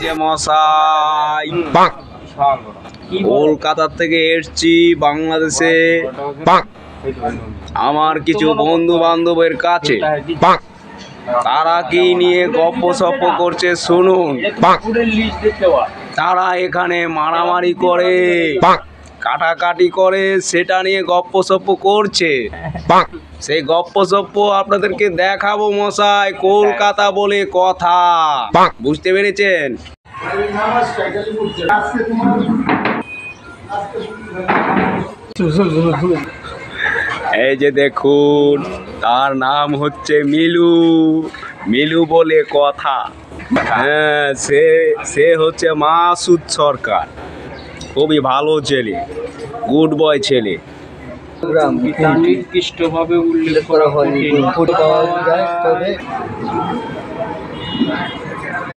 যে মশাই, কলকাতা থেকে এসছি বাংলাদেশে আমার কিছু বন্ধু বান্ধবের কাছে। তারা কি নিয়ে গপ্প সপ্প করছে শুনুন। তারা এখানে মারামারি করে, কাটাকাটি করে, সেটা নিয়ে গপ্প সপ্প করছে। সেই গপ্প সপ্প আপনাদেরকে দেখাবো মশাই। কলকাতা বলে কথা, বুঝতে পেরেছেন? এই যে দেখুন, তার নাম হচ্ছে মিলু। মিলু বলে কথা। হ্যাঁ, সে হচ্ছে মাসুদ সরকার। খুবই ভালো ছেলে, গুড বয় ছেলে। নির্দিষ্টভাবে উল্লেখ করা হয়নি।